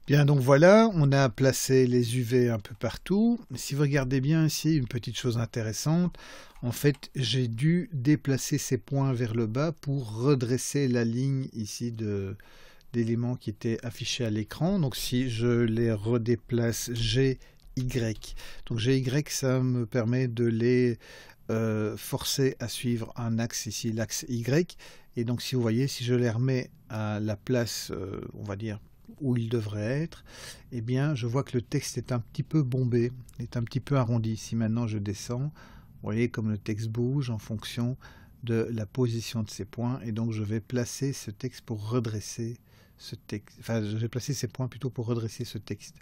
Bien, donc voilà, on a placé les UV un peu partout. Si vous regardez bien ici, une petite chose intéressante, en fait, j'ai dû déplacer ces points vers le bas pour redresser la ligne ici d'éléments qui étaient affichés à l'écran. Donc si je les redéplace GY, donc GY, ça me permet de les forcer à suivre un axe ici, l'axe Y. Et donc si vous voyez, si je les remets à la place, on va dire, où il devrait être, eh bien je vois que le texte est un petit peu bombé, est un petit peu arrondi. Si maintenant je descends, vous voyez comme le texte bouge en fonction de la position de ces points, et donc je vais placer ce texte pour redresser ce texte. Enfin, je vais placer ces points plutôt pour redresser ce texte.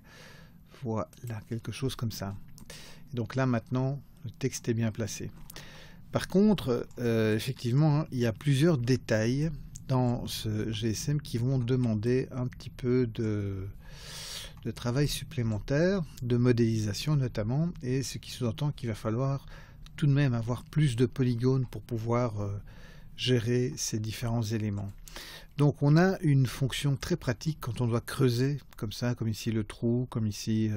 Voilà, quelque chose comme ça. Et donc là maintenant, le texte est bien placé. Par contre, effectivement, hein, il y a plusieurs détails dans ce GSM qui vont demander un petit peu de travail supplémentaire, de modélisation notamment, et ce qui sous-entend qu'il va falloir tout de même avoir plus de polygones pour pouvoir gérer ces différents éléments. Donc on a une fonction très pratique quand on doit creuser, comme ça, comme ici le trou, comme ici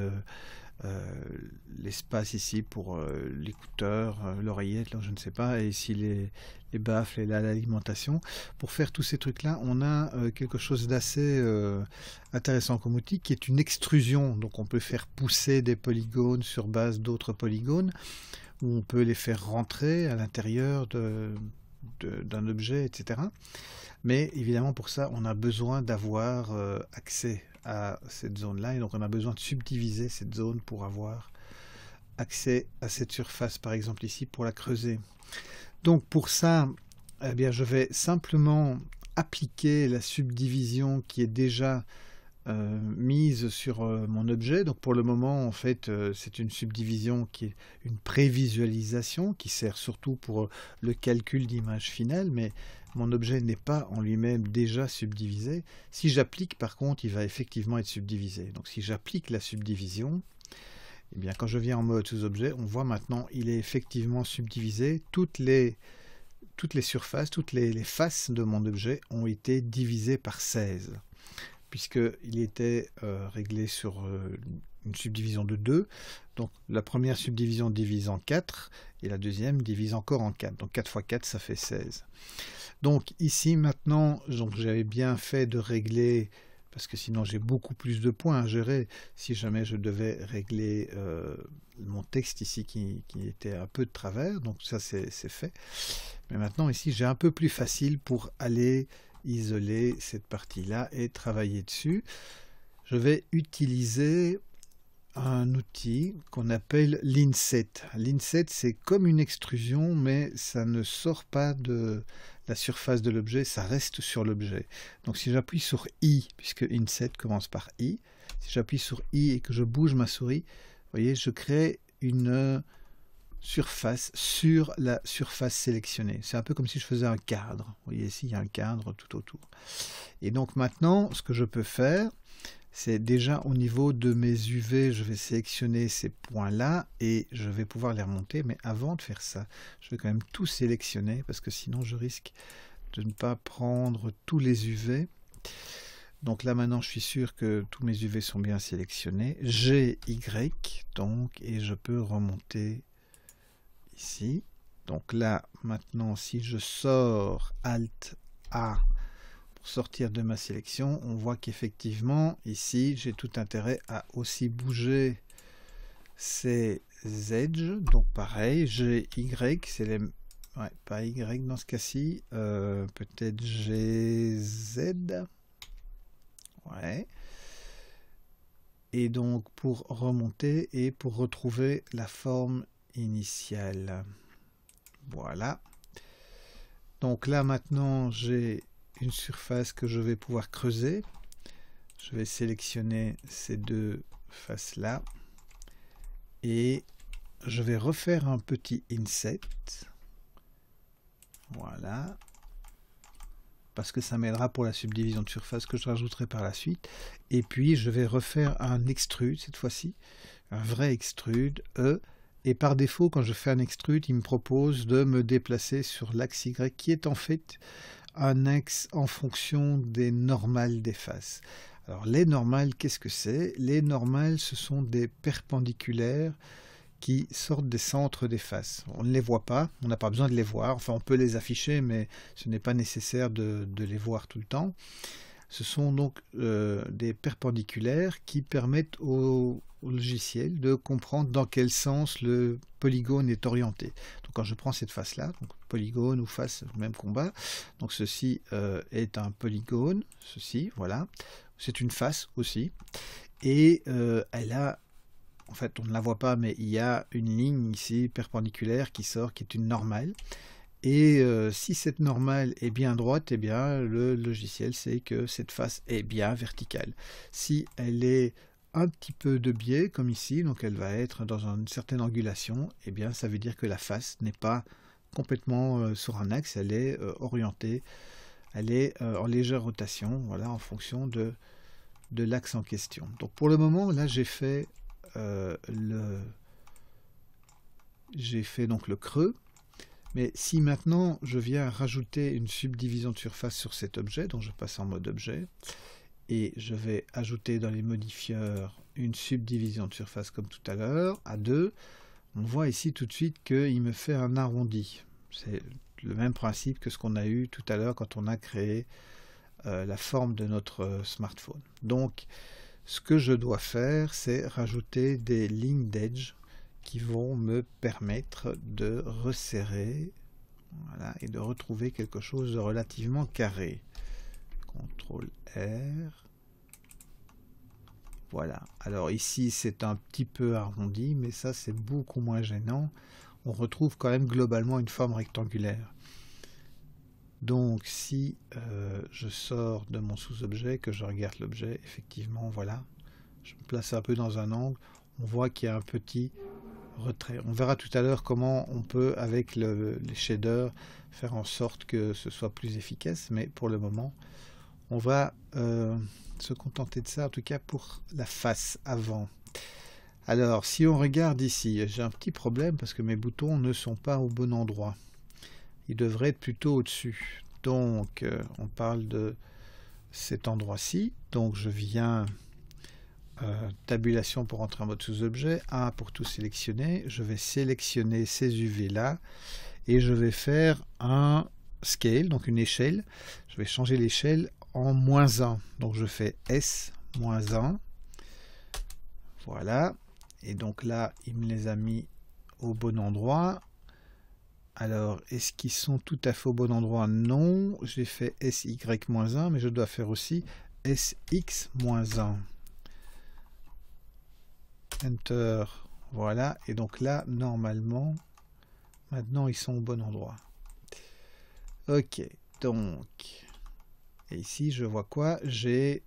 l'espace ici pour l'écouteur, l'oreillette, je ne sais pas, et ici les baffles et l'alimentation. Pour faire tous ces trucs-là, on a quelque chose d'assez intéressant comme outil, qui est une extrusion. Donc on peut faire pousser des polygones sur base d'autres polygones, ou on peut les faire rentrer à l'intérieur d'un objet, etc. Mais évidemment, pour ça, on a besoin d'avoir accès à cette zone-là, et donc on a besoin de subdiviser cette zone pour avoir accès à cette surface, par exemple ici, pour la creuser. Donc pour ça, eh bien, je vais simplement appliquer la subdivision qui est déjà mise sur mon objet. Donc pour le moment, en fait, c'est une subdivision qui est une prévisualisation qui sert surtout pour le calcul d'image finale, mais mon objet n'est pas en lui-même déjà subdivisé. Si j'applique, par contre, il va effectivement être subdivisé. Donc si j'applique la subdivision, eh bien, quand je viens en mode sous-objet, on voit maintenant il est effectivement subdivisé. Toutes les surfaces, toutes les faces de mon objet ont été divisées par 16. Puisqu'il était réglé sur une subdivision de 2. Donc la première subdivision divise en 4, et la deuxième divise encore en 4. Donc 4 fois 4, ça fait 16. Donc ici maintenant, j'avais bien fait de régler, parce que sinon j'ai beaucoup plus de points à gérer, si jamais je devais régler mon texte ici qui était un peu de travers. Donc ça c'est fait. Mais maintenant ici j'ai un peu plus facile pour aller isoler cette partie-là et travailler dessus. Je vais utiliser un outil qu'on appelle l'inset. L'inset, c'est comme une extrusion, mais ça ne sort pas de la surface de l'objet, ça reste sur l'objet. Donc si j'appuie sur I, puisque inset commence par I, si j'appuie sur I et que je bouge ma souris, vous voyez, je crée une surface sur la surface sélectionnée. C'est un peu comme si je faisais un cadre. Vous voyez ici, il y a un cadre tout autour. Et donc maintenant, ce que je peux faire, c'est déjà au niveau de mes UV, je vais sélectionner ces points-là et je vais pouvoir les remonter. Mais avant de faire ça, je vais quand même tout sélectionner parce que sinon je risque de ne pas prendre tous les UV. Donc là maintenant je suis sûr que tous mes UV sont bien sélectionnés. GY donc, et je peux remonter ici. Donc là, maintenant, si je sors Alt A pour sortir de ma sélection, on voit qu'effectivement, ici, j'ai tout intérêt à aussi bouger ces edges. Donc pareil, GY, c'est les... Ouais, pas Y dans ce cas-ci, peut-être GZ. Ouais. Et donc pour remonter et pour retrouver la forme initiale. Voilà. Donc là maintenant j'ai une surface que je vais pouvoir creuser. Je vais sélectionner ces deux faces là et je vais refaire un petit inset. Voilà. Parce que ça m'aidera pour la subdivision de surface que je rajouterai par la suite. Et puis je vais refaire un extrude cette fois-ci, un vrai extrude E. Et par défaut, quand je fais un extrude, il me propose de me déplacer sur l'axe Y, qui est en fait un axe en fonction des normales des faces. Alors les normales, qu'est-ce que c'est? Les normales, ce sont des perpendiculaires qui sortent des centres des faces. On ne les voit pas, on n'a pas besoin de les voir, enfin on peut les afficher, mais ce n'est pas nécessaire de les voir tout le temps. Ce sont donc des perpendiculaires qui permettent au logiciel de comprendre dans quel sens le polygone est orienté. Donc quand je prends cette face-là, donc polygone ou face, même combat, donc ceci est un polygone, ceci, voilà, c'est une face aussi, et elle a, en fait on ne la voit pas, mais il y a une ligne ici perpendiculaire qui sort, qui est une normale. Et si cette normale est bien droite, eh bien le logiciel sait que cette face est bien verticale. Si elle est un petit peu de biais, comme ici, donc elle va être dans une certaine angulation, eh bien ça veut dire que la face n'est pas complètement sur un axe, elle est orientée, elle est en légère rotation, voilà, en fonction de l'axe en question. Donc pour le moment, là j'ai fait donc le creux. Mais si maintenant je viens rajouter une subdivision de surface sur cet objet, donc je passe en mode objet, et je vais ajouter dans les modifieurs une subdivision de surface comme tout à l'heure, à 2, on voit ici tout de suite qu'il me fait un arrondi. C'est le même principe que ce qu'on a eu tout à l'heure quand on a créé la forme de notre smartphone. Donc ce que je dois faire, c'est rajouter des lignes d'edge qui vont me permettre de resserrer, voilà, et de retrouver quelque chose de relativement carré. CTRL R. Voilà. Alors ici c'est un petit peu arrondi, mais ça c'est beaucoup moins gênant. On retrouve quand même globalement une forme rectangulaire. Donc si je sors de mon sous-objet, que je regarde l'objet, effectivement, voilà, je me place un peu dans un angle, on voit qu'il y a un petit retrait. On verra tout à l'heure comment on peut, avec les shaders, faire en sorte que ce soit plus efficace, mais pour le moment, on va se contenter de ça, en tout cas pour la face avant. Alors, si on regarde ici, j'ai un petit problème parce que mes boutons ne sont pas au bon endroit. Ils devraient être plutôt au-dessus. Donc, on parle de cet endroit-ci. Donc, je viens... tabulation pour entrer en mode sous-objet, A pour tout sélectionner, je vais sélectionner ces UV là et je vais faire un scale, donc une échelle, je vais changer l'échelle en -1, donc je fais S -1, voilà, et donc là il me les a mis au bon endroit. Alors est-ce qu'ils sont tout à fait au bon endroit? Non, j'ai fait SY -1, mais je dois faire aussi SX -1. Enter, voilà, et donc là normalement maintenant ils sont au bon endroit. Ok, donc et ici je vois quoi? J'ai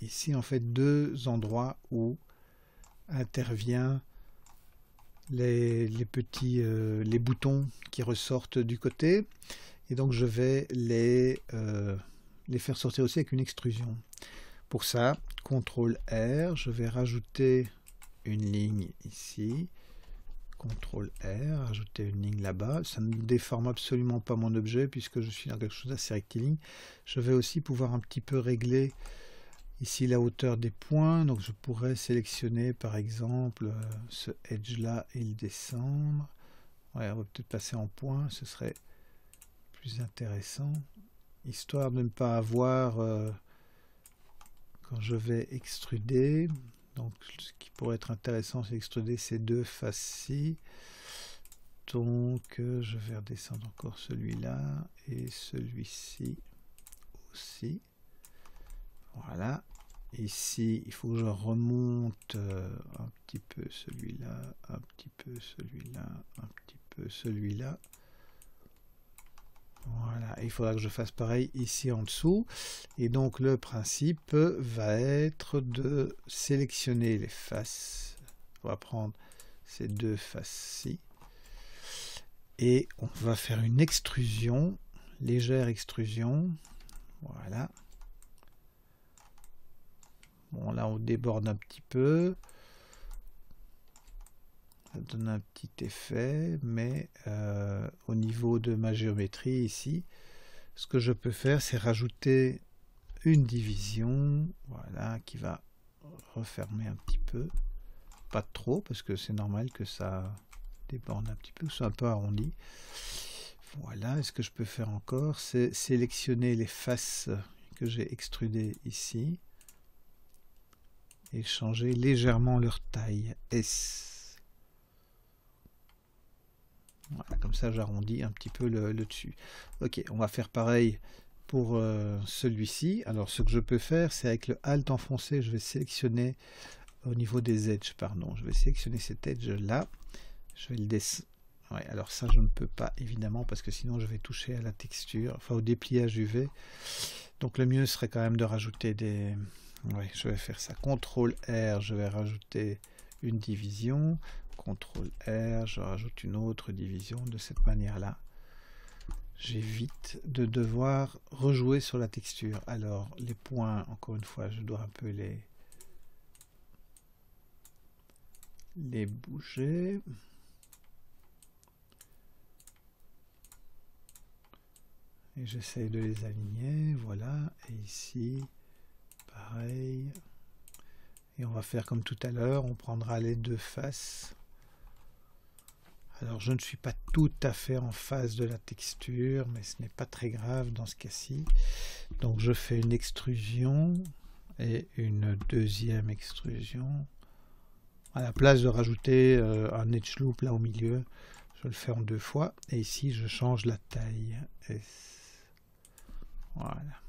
ici en fait deux endroits où intervient les petits les boutons qui ressortent du côté, et donc je vais les faire sortir aussi avec une extrusion. Pour ça, CTRL R, je vais rajouter une ligne ici, CTRL R, rajouter une ligne là-bas. Ça ne déforme absolument pas mon objet puisque je suis dans quelque chose d'assez rectiligne. Je vais aussi pouvoir un petit peu régler ici la hauteur des points. Donc je pourrais sélectionner par exemple ce edge là et le descendre. Ouais, on va peut-être passer en point, ce serait plus intéressant, histoire de ne pas avoir quand je vais extruder. Donc ce qui pourrait être intéressant, c'est d'extruder ces deux faces-ci. Donc je vais redescendre encore celui-là et celui-ci aussi. Voilà. Ici, il faut que je remonte un petit peu celui-là, un petit peu celui-là, un petit peu celui-là. Voilà, il faudra que je fasse pareil ici en dessous. Et donc le principe va être de sélectionner les faces. On va prendre ces deux faces-ci. Et on va faire une extrusion, légère extrusion. Voilà. Bon, là on déborde un petit peu. Ça donne un petit effet, mais au niveau de ma géométrie ici, ce que je peux faire, c'est rajouter une division, voilà, qui va refermer un petit peu, pas trop, parce que c'est normal que ça déborde un petit peu, soit un peu arrondi. Voilà, et ce que je peux faire encore, c'est sélectionner les faces que j'ai extrudées ici et changer légèrement leur taille, S. Voilà, comme ça j'arrondis un petit peu le dessus. Ok, on va faire pareil pour celui-ci. Alors ce que je peux faire, c'est avec le Alt enfoncé, je vais sélectionner au niveau des edges, pardon, je vais sélectionner cet edge là, je vais le descendre. Ouais, alors ça je ne peux pas évidemment parce que sinon je vais toucher à la texture, enfin au dépliage UV. Donc le mieux serait quand même de rajouter des... Ouais, je vais faire ça. CTRL R, je vais rajouter une division. CTRL R, je rajoute une autre division de cette manière-là. J'évite de devoir rejouer sur la texture. Alors les points, encore une fois, je dois un peu les bouger. Et j'essaie de les aligner, voilà, et ici, pareil. Et on va faire comme tout à l'heure, on prendra les deux faces. Alors je ne suis pas tout à fait en face de la texture, mais ce n'est pas très grave dans ce cas-ci. Donc je fais une extrusion et une deuxième extrusion. À la place de rajouter un edge loop là au milieu, je le fais en deux fois. Et ici je change la taille. S. Voilà.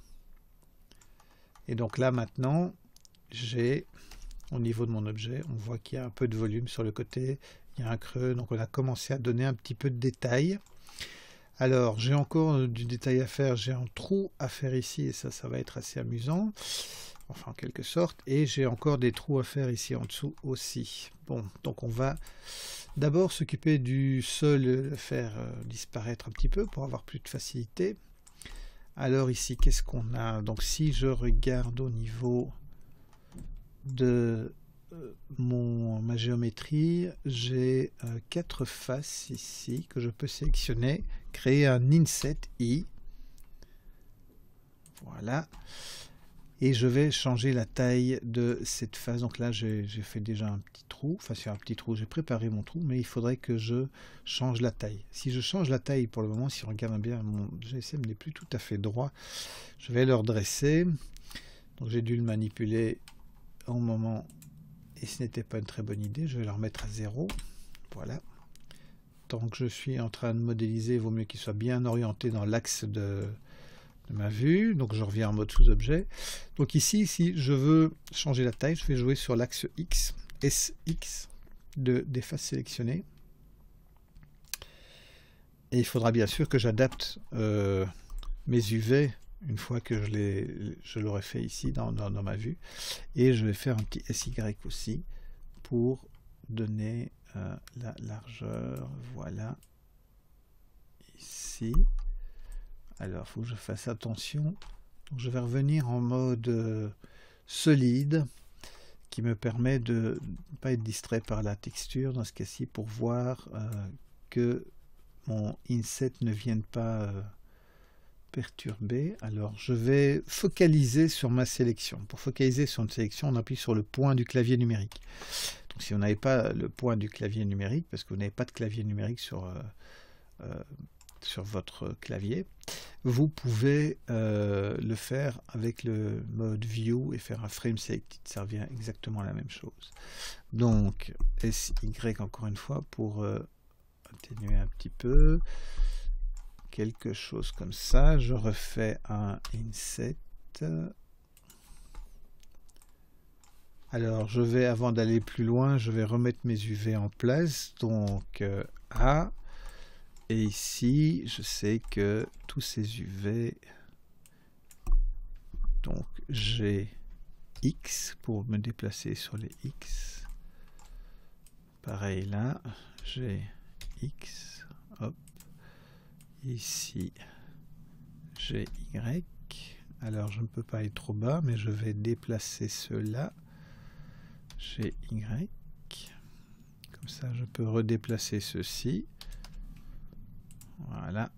Et donc là maintenant, j'ai au niveau de mon objet, on voit qu'il y a un peu de volume sur le côté, il y a un creux, donc on a commencé à donner un petit peu de détail. Alors j'ai encore du détail à faire, j'ai un trou à faire ici, et ça va être assez amusant, enfin en quelque sorte, et j'ai encore des trous à faire ici en dessous aussi. Bon, donc on va d'abord s'occuper du sol, le faire disparaître un petit peu pour avoir plus de facilité. Alors ici, qu'est-ce qu'on a? Donc si je regarde au niveau de ma géométrie, j'ai 4 faces ici que je peux sélectionner, créer un inset I. Voilà. Et je vais changer la taille de cette face. Donc là, j'ai fait déjà un petit trou. Enfin, sur un petit trou, j'ai préparé mon trou, mais il faudrait que je change la taille. Si je change la taille pour le moment, si on regarde bien, mon GSM n'est plus tout à fait droit. Je vais le redresser. Donc j'ai dû le manipuler au moment, et ce n'était pas une très bonne idée. Je vais le remettre à 0. Voilà. Tant que je suis en train de modéliser, il vaut mieux qu'il soit bien orienté dans l'axe de ma vue. Donc je reviens en mode sous-objet. Donc ici, si je veux changer la taille, je vais jouer sur l'axe X, SX, des faces sélectionnées. Et il faudra bien sûr que j'adapte mes UV une fois que je l'aurai fait ici dans ma vue. Et je vais faire un petit SY aussi pour donner la largeur. Voilà. Ici. Alors, il faut que je fasse attention. Donc, je vais revenir en mode solide, qui me permet de ne pas être distrait par la texture dans ce cas-ci, pour voir que mon inset ne vienne pas perturber. Alors, je vais focaliser sur ma sélection. Pour focaliser sur une sélection, on appuie sur le point du clavier numérique. Donc, si vous n'avez pas le point du clavier numérique, parce que vous n'avez pas de clavier numérique sur votre clavier, vous pouvez le faire avec le mode View et faire un frame selected. Ça revient exactement à la même chose. Donc SY encore une fois pour atténuer un petit peu, quelque chose comme ça. Je refais un inset. Alors je vais, avant d'aller plus loin, je vais remettre mes UV en place. Donc A. Et ici, je sais que tous ces UV, donc j'ai X pour me déplacer sur les X. Pareil là, j'ai X, hop. Ici, j'ai Y. Alors je ne peux pas aller trop bas, mais je vais déplacer ceux-là. J'ai Y. Comme ça, je peux redéplacer ceux-ci. Voilà.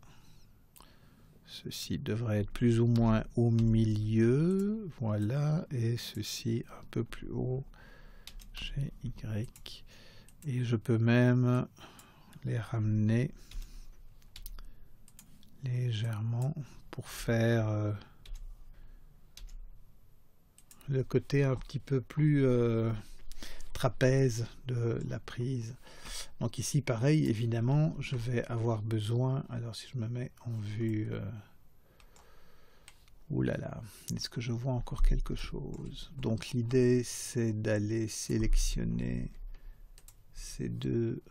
Ceci devrait être plus ou moins au milieu, voilà, et ceci un peu plus haut, chez Y. Et je peux même les ramener légèrement pour faire le côté un petit peu plus trapèze de la prise. Donc ici pareil, évidemment je vais avoir besoin, alors si je me mets en vue oulala, est-ce que je vois encore quelque chose? Donc l'idée c'est d'aller sélectionner ces deux,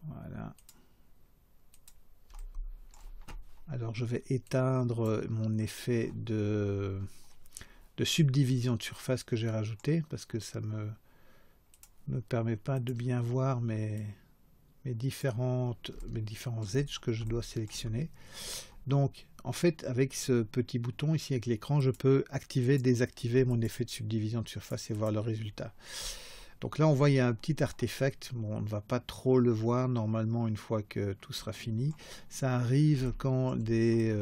voilà. Alors je vais éteindre mon effet de subdivision de surface que j'ai rajouté parce que ça me permet pas de bien voir mes différents edges que je dois sélectionner. Donc en fait avec ce petit bouton ici avec l'écran je peux activer, désactiver mon effet de subdivision de surface et voir le résultat. Donc là on voit il y a un petit artefact, bon, on ne va pas trop le voir normalement une fois que tout sera fini. Ça arrive quand des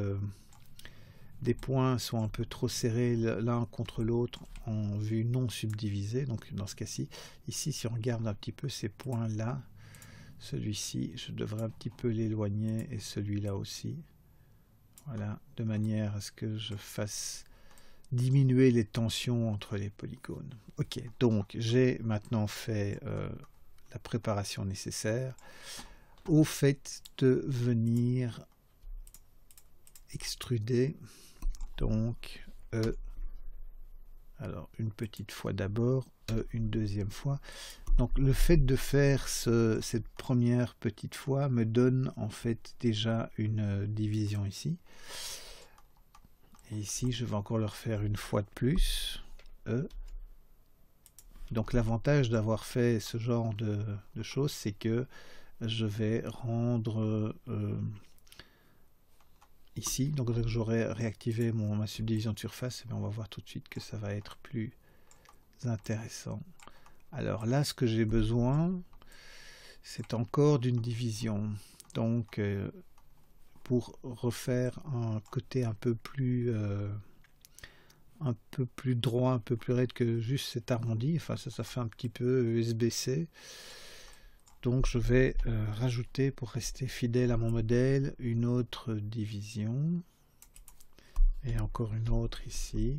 points sont un peu trop serrés l'un contre l'autre en vue non subdivisée. Donc dans ce cas-ci, ici si on regarde un petit peu ces points-là, celui-ci je devrais un petit peu l'éloigner et celui-là aussi. Voilà, de manière à ce que je fasse diminuer les tensions entre les polygones. Ok, donc j'ai maintenant fait la préparation nécessaire au fait de venir extruder donc alors une petite fois d'abord, une deuxième fois. Donc le fait de faire cette première petite fois me donne en fait déjà une division ici. Et ici, je vais encore le refaire une fois de plus. Donc l'avantage d'avoir fait ce genre de choses, c'est que je vais rendre ici, donc j'aurai réactivé ma subdivision de surface, et on va voir tout de suite que ça va être plus intéressant. Alors là, ce que j'ai besoin, c'est encore d'une division. Donc pour refaire un côté un peu plus droit, un peu plus raide que juste cet arrondi, enfin ça fait un petit peu USB-C. Donc je vais rajouter, pour rester fidèle à mon modèle, une autre division et encore une autre ici.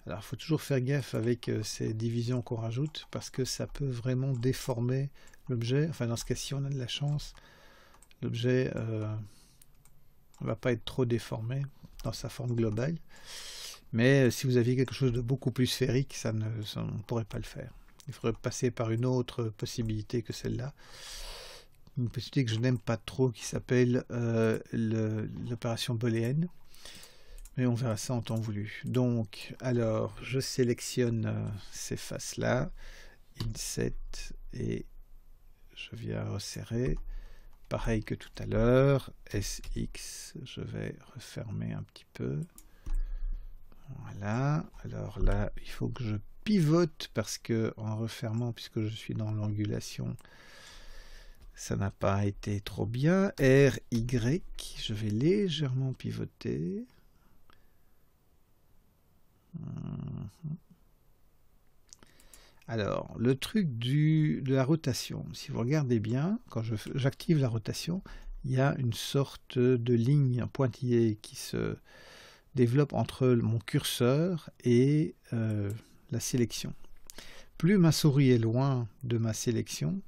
Alors il faut toujours faire gaffe avec ces divisions qu'on rajoute parce que ça peut vraiment déformer l'objet. Enfin dans ce cas-ci on a de la chance, l'objet ne va pas être trop déformé dans sa forme globale. Mais si vous aviez quelque chose de beaucoup plus sphérique, ça ne pourrait pas le faire. Il faudrait passer par une autre possibilité que celle-là. Une possibilité que je n'aime pas trop qui s'appelle l'opération booléenne. Mais on verra ça en temps voulu. Donc, alors, je sélectionne ces faces-là, Inset, et je viens resserrer. Pareil que tout à l'heure, SX, je vais refermer un petit peu. Voilà, alors là, il faut que je pivote parce que en refermant, puisque je suis dans l'angulation, ça n'a pas été trop bien. RY, je vais légèrement pivoter. Alors, le truc de la rotation, si vous regardez bien, quand j'active la rotation, il y a une sorte de ligne pointillée qui se développe entre mon curseur et la sélection. Plus ma souris est loin de ma sélection,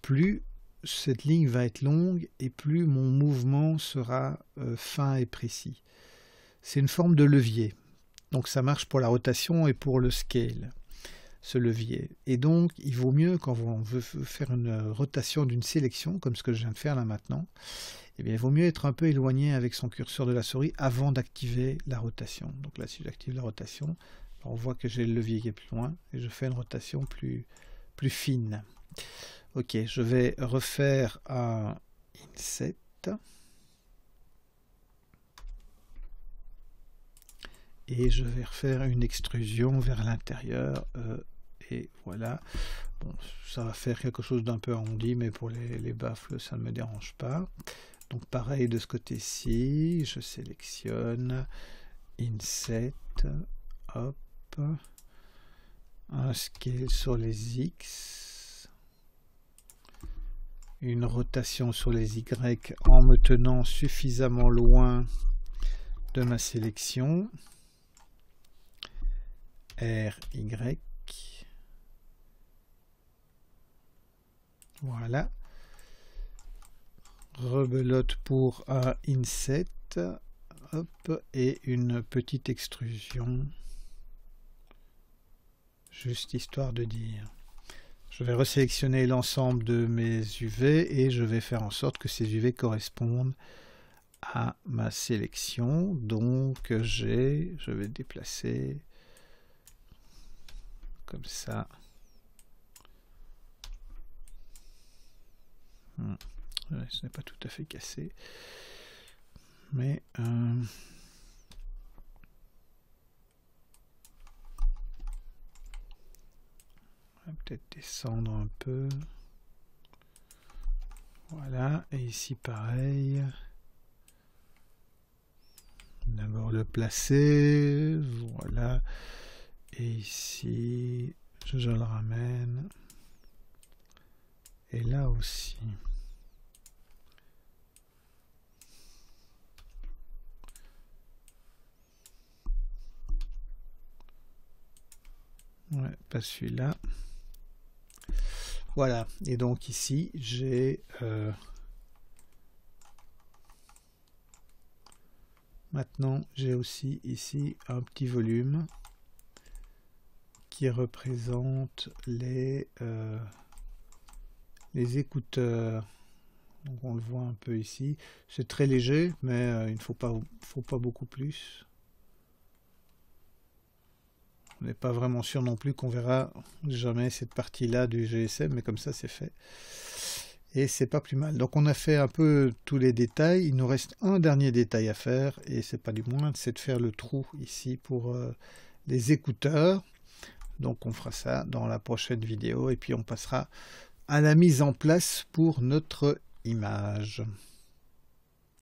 plus cette ligne va être longue et plus mon mouvement sera fin et précis. C'est une forme de levier. Donc ça marche pour la rotation et pour le scale, ce levier. Et donc il vaut mieux quand on veut faire une rotation d'une sélection, comme ce que je viens de faire là maintenant, eh bien, il vaut mieux être un peu éloigné avec son curseur de la souris avant d'activer la rotation. Donc là, si j'active la rotation, on voit que j'ai le levier qui est plus loin et je fais une rotation plus fine. Ok, je vais refaire un Inset. Et je vais refaire une extrusion vers l'intérieur. Et voilà. Bon, ça va faire quelque chose d'un peu arrondi, mais pour les baffles, ça ne me dérange pas. Donc pareil de ce côté-ci, je sélectionne Inset, hop, un scale sur les X, une rotation sur les Y en me tenant suffisamment loin de ma sélection, RY, voilà, rebelote pour un inset, hop, et une petite extrusion, juste histoire de dire. Je vais resélectionner l'ensemble de mes UV et je vais faire en sorte que ces UV correspondent à ma sélection. Donc je vais déplacer comme ça. Ce n'est pas tout à fait cassé, mais on va peut-être descendre un peu. Voilà, et ici pareil. D'abord le placer, voilà, et ici je le ramène, et là aussi. Ouais, pas celui-là. Voilà, et donc ici j'ai maintenant j'ai aussi ici un petit volume qui représente les écouteurs. Donc on le voit un peu ici. C'est très léger, mais il ne faut pas beaucoup plus. On n'est pas vraiment sûr non plus qu'on verra jamais cette partie-là du GSM, mais comme ça c'est fait. Et c'est pas plus mal. Donc on a fait un peu tous les détails. Il nous reste un dernier détail à faire, et c'est pas du moindre, c'est de faire le trou ici pour les écouteurs. Donc on fera ça dans la prochaine vidéo, et puis on passera à la mise en place pour notre image.